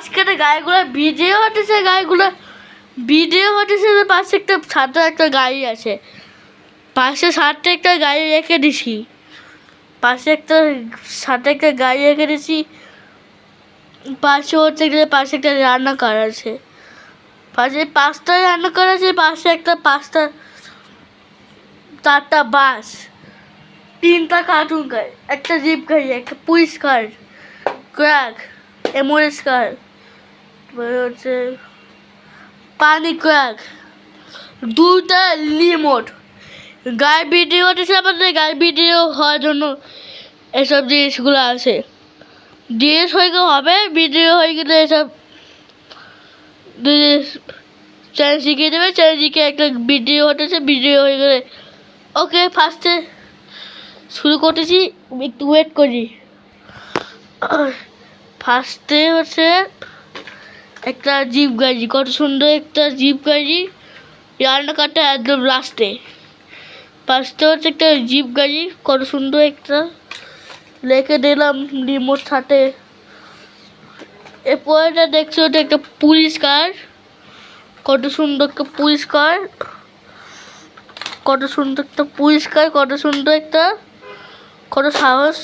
মাঝখানে গাড়িগুলো ভিডিও হতেছে, পাশে একটা সাথে একটা গাড়ি আছে, পাশে সাথে একটা গাড়ি রেখে দিছি, পাশে একটা গাড়ি রেখে দিছি। পাশে হচ্ছে গিয়ে পাশে একটা রান্নাঘর আছে, পাশে 5টা রান্নাঘর আছে, পাশে একটা 4টা বাস, 3টা কার্টুন গাড়ি, একটা জিপ গাড়ি, একটা পুলিশ কার, ক্র্যাক, অ্যাম্বুলেন্স কার, হচ্ছে পানি ক্র্যাক, 2টা রিমোট। গাড়ি ভিডিও হতেছে, আমাদের গাড়ি ভিডিও হওয়ার জন্য এসব জিনিসগুলো আছে। জিনিস হয়ে গেলে হবে, ভিডিও হয়ে গেলে এসব চ্যানেল শিখিয়ে দেবে, চ্যানেল শিখে একটা ভিডিও হতেছে, ভিডিও হয়ে গেলে ওকে। ফার্স্টে শুরু করতেছি, একটু ওয়েট করি। ফার্স্টে হচ্ছে একটা জিপ গাড়ি, কত সুন্দর একটা জিপ গাড়ি, রান্নাঘরটা একদম লাস্টে। ফার্স্টে হচ্ছে একটা জিপ গাড়ি, কত সুন্দর একটা রেখে দিলাম রিমোট সাথে। এরপরে দেখছি ওটা একটা পুলিশ কার, কত সুন্দর একটা পুলিশ কার, কত সুন্দর একটা পুলিশ কার, কত সুন্দর একটা, কত সাহস,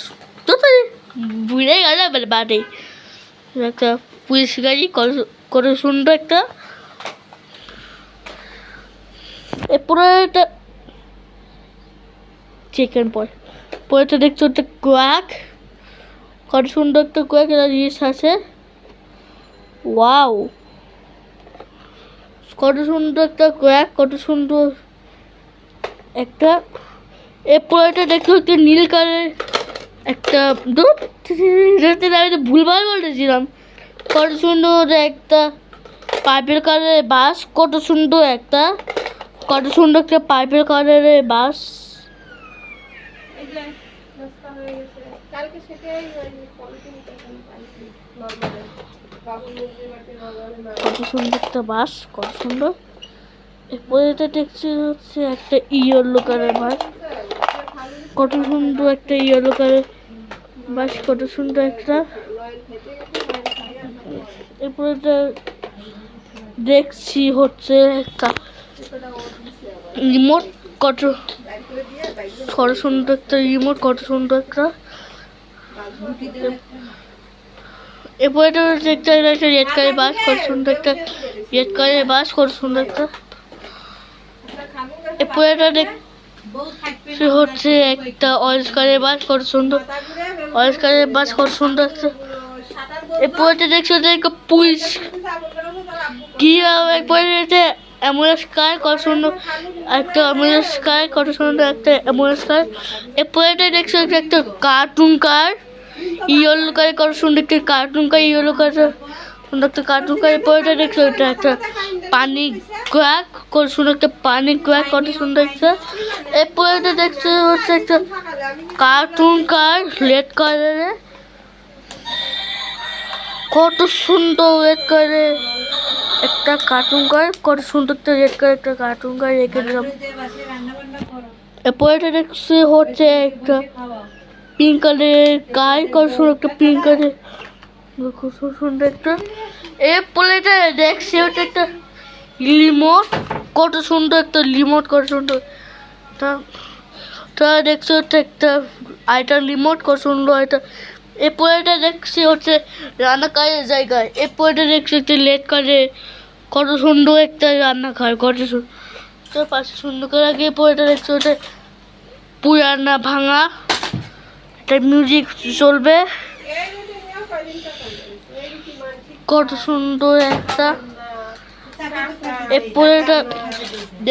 বুঝে গেল বাদে একটা পুলিশ গাড়ি, কত সুন্দর একটা। এরপরে একটা চিকেন পরেটা দেখছো একটা কোয়াক, কত সুন্দর একটা কোয়াক, একটা জিনিস আছে, ওয়াও, কত সুন্দর একটা কোয়াক, কত সুন্দর একটা। এরপরে দেখছো একটা নীল কালারের একটা, ভুলভাল বলেছিলাম, কত সুন্দর একটা পাইপের কালারের বাস, কত সুন্দর একটা পাইপের কালারের বাস। কত সুন্দর একটা বাস, কত সুন্দর। এরপরে এটা দেখছি হচ্ছে একটা ইয়েলো কালার বাস, কত সুন্দর একটা ইয়েলো কালার বাস, কত সুন্দর একটা। এরপরে দেখছি হচ্ছে একটা রিমোট, কত সুন্দর একটা রিমোট, কত সুন্দর একটা। এরপরে একটা রেড কালার বাস, কত সুন্দর একটা রেড কালারের বাস, কত সুন্দর একটা। এরপরে দেখছি হচ্ছে একটা অরেঞ্জ কালারের বাস, কত সুন্দর অরেঞ্জ কালারের বাস, কত সুন্দর একটা। এরপরে দেখছি হচ্ছে একটা পুলিশ কি, এরপরে অ্যাম্বুলেন্স কার, কত সুন্দর একটা অ্যাম্বুলেন্স কার, কত সুন্দর একটা অ্যাম্বুলেন্স কার। এরপরে দেখছি একটা কার্টুন কার, ইয়েলো কার, কত সুন্দর একটা কার্টুন কার, ইয়েলো কার, সুন্দর একটা কার্টুন কার। এরপরে দেখছি ওটা একটা পানি ক্র্যাক, কত সুন্দর একটা পানি ক্র্যাক, কত সুন্দর একটা। এরপরে দেখছি হচ্ছে একটা কার্টুন কার, রেড কালারের, কত সুন্দর রেড কালারের একটা কার্টুন কার, কত সুন্দর একটা রেড কালার একটা কার্টুন কার রেখে দিলাম। এরপরে দেখছি হচ্ছে একটা পিঙ্ক কালারের কার, কত সুন্দর একটা পিঙ্ক কালারের, খুব সুন্দর একটা। এরপরে দেখছি হচ্ছে একটা রিমোট, কত সুন্দর একটা রিমোট, কত সুন্দর। তা দেখছি হচ্ছে একটা আইটা রিমোট, কত সুন্দর এটা। এরপরে দেখছি হচ্ছে রান্নাঘরের জায়গায়, এরপরে দেখছি একটা লেট কারে, কত সুন্দর একটা রান্নাঘর, কত সুন্দর পাশে সুন্দর করে আগে। এরপরে দেখছি হচ্ছে পুরানা ভাঙা, একটা মিউজিক চলবে, কত সুন্দর একটা। এরপরে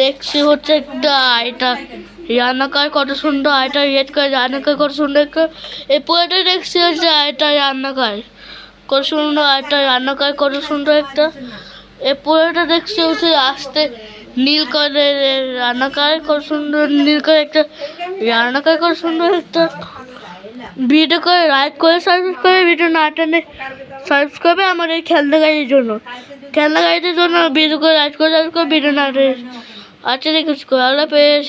দেখছি হচ্ছে একটা এটা রান্নাঘর, কত সুন্দর এটা রেড কালার রান্নাঘর, কত সুন্দর একটা। এরপরে দেখছি হচ্ছে এটা রান্নাঘর, কত সুন্দর এটা রান্নাঘর, কত সুন্দর একটা। এরপরে দেখছি হচ্ছে আসতে নীল কালারের রান্নাঘর, কত সুন্দর নীল কালার একটা রান্নাঘর, কত সুন্দর একটা। ভিডিও করে লাইক করে সাবস্ক্রাইব করে, ভিডিও না টানে সাবস্ক্রাইব আমার এই খেলনা গাড়ির জন্য, ভিডিও করে লাইক করে সাবস্ক্রাইব, ভিডিও না টানে। আচ্ছা, দেখুন আল্লাহ হাফেজ।